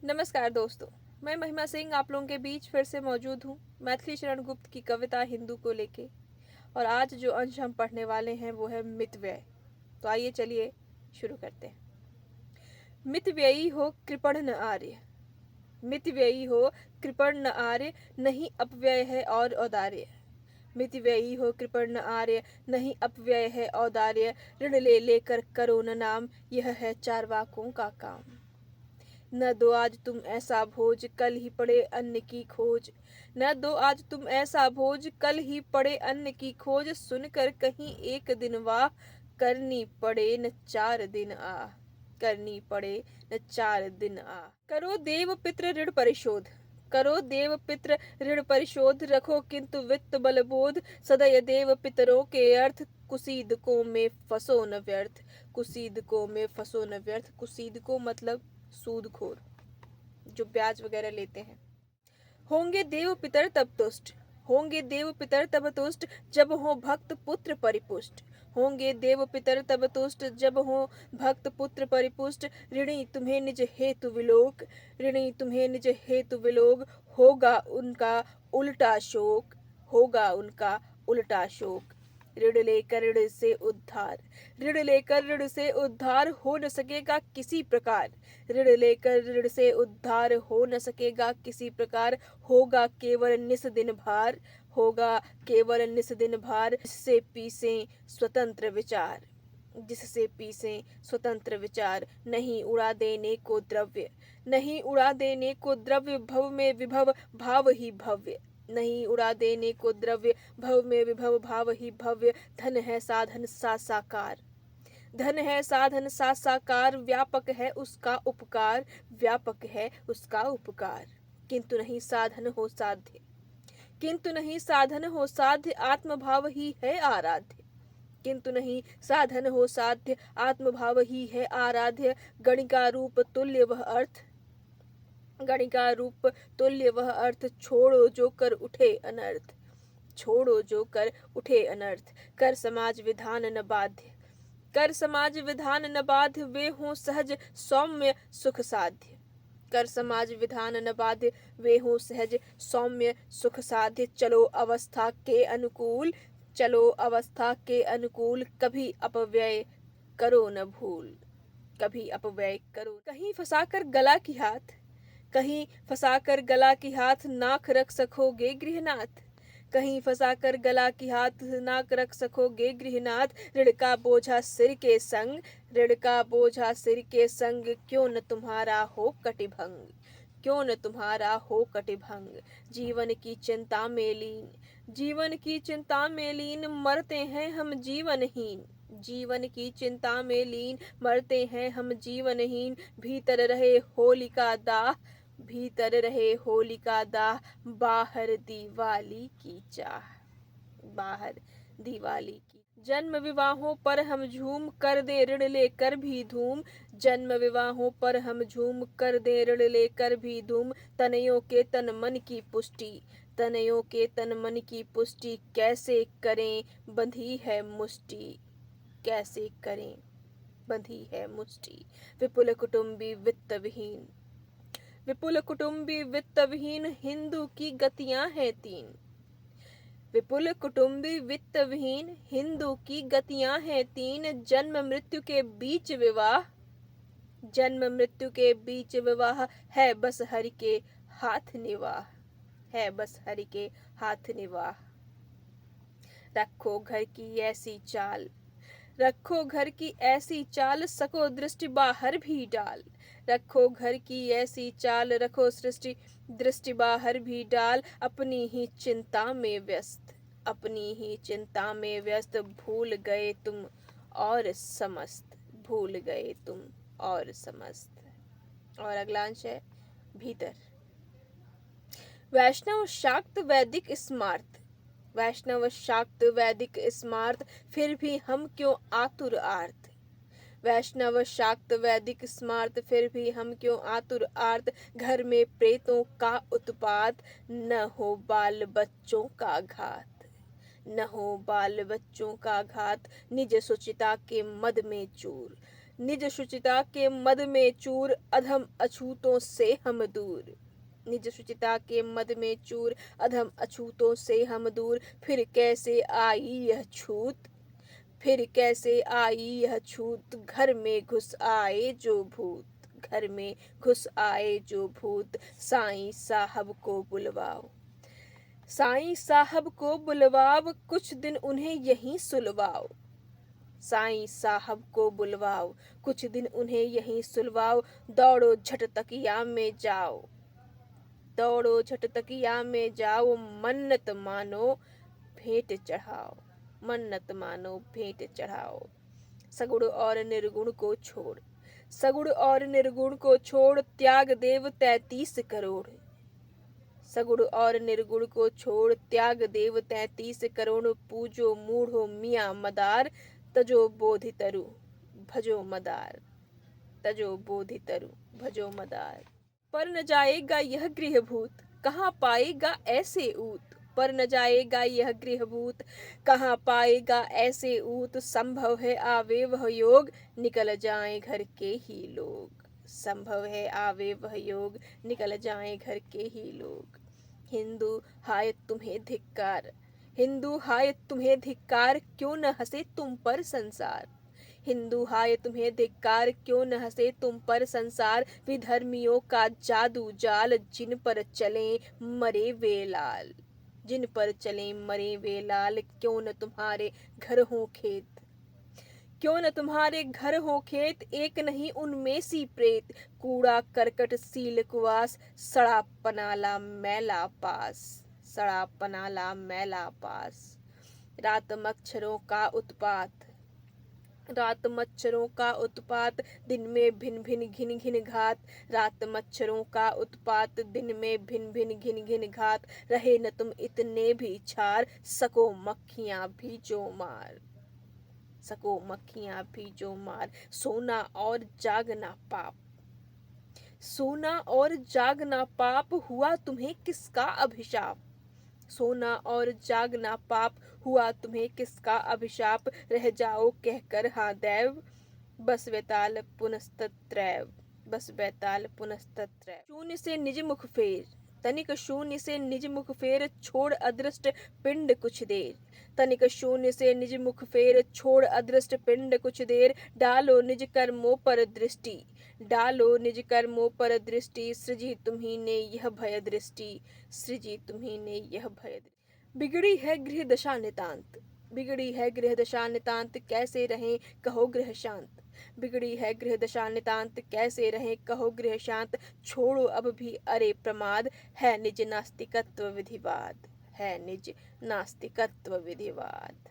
नमस्कार दोस्तों। मैं महिमा सिंह आप लोगों के बीच फिर से मौजूद हूँ मैथिली शरण गुप्त की कविता हिंदू को लेके। और आज जो अंश हम पढ़ने वाले हैं वो है मितव्यय। तो आइए चलिए शुरू करते हैं। मितव्ययी हो कृपण न आर्य, मितव्ययी हो कृपण न आर्य, नहीं अपव्यय है और औदार्य। मितव्ययी हो कृपण न आर्य, नहीं अपव्यय है औदार्य। ऋण ले लेकर करो न नाम, यह है चारवाकों का काम। न दो आज तुम ऐसा भोज, कल ही पड़े अन्न की खोज। न दो आज तुम ऐसा भोज, कल ही पड़े अन्न की खोज। सुनकर कहीं एक दिन वाह, करनी पड़े न 4 दिन आ। करनी पड़े न 4 दिन आ। करो देव पितृ ऋण परिशोध, करो देव पितृ ऋण परिशोध। रखो किंतु वित्त बल बोध, सदय देव पितरों के अर्थ। कुसीदकों में फंसो न व्यर्थ, कुसीदकों में फंसो न व्यर्थ। कुसीदकों मतलब सूदखोर, जो ब्याज वगैरह लेते हैं। होंगे देव पितर तब तुष्ट, होंगे देव पितर तब तुष्ट, जब हो भक्त पुत्र परिपुष्ट। होंगे देव पितर तब तुष्ट, जब हो भक्त पुत्र परिपुष्ट। ऋणी तुम्हें निज हेतु विलोक, ऋणी तुम्हें निज हेतु विलोक। होगा उनका उल्टा शोक, होगा उनका उल्टा शोक। ऋण लेकर ऋण से उद्धार, ऋण लेकर ऋण से उद्धार हो न सकेगा किसी प्रकार। ऋण लेकर ऋण से उद्धार हो न सकेगा किसी प्रकार। होगा केवल निस दिन भार, होगा केवल निस दिन भार। जिससे पीसे स्वतंत्र विचार, जिससे पीसे स्वतंत्र विचार। नहीं उड़ा देने को द्रव्य, नहीं उड़ा देने को द्रव्य। भव में विभव भाव ही भव्य, नहीं उड़ा देने को द्रव्य। भव में विभव भाव ही भव्य। धन है साधन सा साकार, धन है साधन सा साकार। व्यापक है उसका उपकार, व्यापक है उसका उपकार। किंतु नहीं साधन हो साध्य, किंतु नहीं साधन हो साध्य। आत्मभाव ही है आराध्य, किंतु नहीं साधन हो साध्य। आत्मभाव ही है आराध्य। गणिका रूप तुल्य वह अर्थ, गणिका रूप तुल्य वह अर्थ। छोड़ो जो कर उठे अनर्थ, छोड़ो जो कर उठे अनर्थ। कर समाज विधान न बाध्य, कर समाज विधान न बाध्य। वे हों सहज सौम्य सुख साध्य, कर समाज विधान न बाध्य। वे हों सहज सौम्य सुख साध्य। चलो अवस्था के अनुकूल, चलो अवस्था के अनुकूल। कभी अपव्यय करो न भूल, कभी अपव्यय करो। कहीं फंसाकर गला की हाथ, कहीं फंसाकर गला की हाथ। नाक रख सकोगे गृहनाथ, कहीं फंसाकर गला की हाथ। नाक रख सकोगे गृहनाथ। ऋण का बोझा सिर के संग, ऋण का बोझा सिर के संग। क्यों न तुम्हारा हो कटिभंग, क्यों न तुम्हारा हो कटिभंग। जीवन की चिंता में लीन, जीवन की चिंता में लीन। मरते हैं हम जीवनहीन, जीवन की चिंता में लीन। मरते हैं हम जीवनहीन। भीतर रहे होलिका दाह, भीतर रहे होलिका दाह। बाहर दीवाली की चाह, बाहर दिवाली की। जन्म विवाहों पर हम झूम कर दे ऋण लेकर भी धूम, जन्म विवाहों पर हम झूम कर दे ऋण लेकर भी धूम। तनयों के तन मन की पुष्टि, तनयों के तन मन की पुष्टि। कैसे करें बंधी है मुष्टि, कैसे करें बंधी है मुष्टि। विपुल कुटुंबी वित्त विहीन, विपुल कुटुंबी वित्त विहीन। हिंदू की गतियां हैं तीन, विपुल कुटुंबी वित्त विहीन। हिंदू की गतियां हैं तीन। जन्म मृत्यु के बीच विवाह, जन्म मृत्यु के बीच विवाह। है बस हरि के हाथ निवाह, है बस हरि के हाथ निवाह। रखो घर की ऐसी चाल, रखो घर की ऐसी चाल। सको दृष्टि बाहर भी डाल, रखो घर की ऐसी चाल। रखो सृष्टि दृष्टि बाहर भी डाल। अपनी ही चिंता में व्यस्त, अपनी ही चिंता में व्यस्त। भूल गए तुम और समस्त, भूल गए तुम और समस्त। और अगला अंश है भीतर। वैष्णव शाक्त वैदिक स्मार्त, वैष्णव शाक्त वैदिक स्मार्त। फिर भी हम क्यों आतुर आर्त, वैष्णव शाक्त वैदिक स्मार्त। फिर भी हम क्यों आतुर आर्त। घर में प्रेतों का उत्पात, न हो बाल बच्चों का घात, न हो बाल बच्चों का घात। निज सुचिता के मद में चूर, निज शुचिता के मद में चूर, अधम अछूतों से हम दूर। निज शुचिता के मद में चूर, अधम अछूतों से हम दूर। फिर कैसे आई यह छूत, फिर कैसे आई यह छूत, घर में घुस आए जो भूत, घर में घुस आए जो भूत। साईं साहब को बुलवाओ, साईं साहब को बुलवाओ, कुछ दिन उन्हें यहीं सुलवाओ। साईं साहब को बुलवाओ, कुछ दिन उन्हें यहीं सुलवाओ। दौड़ो झट तकिया में जाओ, दौड़ो झट तकिया में जाओ। मन्नत मानो भेंट चढ़ाओ, मन्नत मानो भेंट चढ़ाओ। सगुण और निर्गुण को छोड़, सगुण और निर्गुण को छोड़, त्याग देव 33 करोड़। सगुण और निर्गुण को छोड़, त्याग देव 33 करोड़। पूजो मूढ़ो मियाँ मदार, तजो बोधि तरु भजो मदार, तजो बोधि तरु भजो मदार। पर न जाएगा यह गृहभूत, कहाँ पाएगा ऐसे ऊत। पर न जाएगा यह गृहभूत, कहाँ पाएगा ऐसे ऊत। संभव है आवे वह योग, निकल जाए घर के ही लोग। संभव है आवे वह योग, निकल जाए घर के ही लोग। हिंदू हाय तुम्हें धिक्कार, हिंदू हाय तुम्हें धिक्कार, क्यों न हंसे तुम पर संसार। हिंदू हाय तुम्हें धिक्कार, क्यों न हंसे तुम पर संसार। विधर्मियों का जादू जाल, जिन पर चले मरे वे लाल, जिन पर चले मरे वे लाल। क्यों न तुम्हारे घर हो खेत, क्यों न तुम्हारे घर हो खेत। एक नहीं उनमें सी प्रेत, कूड़ा करकट सील कुवास। सड़ा पनाला मैला पास, सड़ा पनाला मैला पास। रात मच्छरों का उत्पात, रात मच्छरों का उत्पात। दिन में भिन भिन घिन घिन घात। रात मच्छरों का उत्पात, दिन में भिन भिन घिन घिन घात। रहे न तुम इतने भी छार, सको मक्खियां भी जो मार, सको मक्खियां भी जो मार। सोना और जागना पाप, सोना और जागना पाप, हुआ तुम्हें किसका अभिशाप। सोना और जागना पाप, हुआ तुम्हें किसका अभिशाप। रह जाओ कहकर हाँ दैव, बस बेताल पुनस्तत्रैव, बस बेताल पुनस्तत्रैव। शून्य से निज मुख फेर, तनिक शून्य से निज मुख फेर। छोड़ अदृष्ट पिंड कुछ देर, तनिक शून्य से निज मुख फेर। छोड़ अदृष्ट पिंड कुछ देर। डालो निज कर्मों पर दृष्टि, डालो निज कर्मों पर दृष्टि। सृजी तुम्ही ने यह भय दृष्टि, सृजी तुम्ही ने यह भय दृष्टि। बिगड़ी है गृह दशा नितांत, बिगड़ी है गृह दशा नितांत। कैसे रहें कहो गृह शांत, बिगड़ी है गृह दशा नितांत। कैसे रहें कहो गृह शांत। छोड़ो अब भी अरे प्रमाद, है निज नास्तिकत्व विधिवाद, है निज नास्तिकत्व विधिवाद।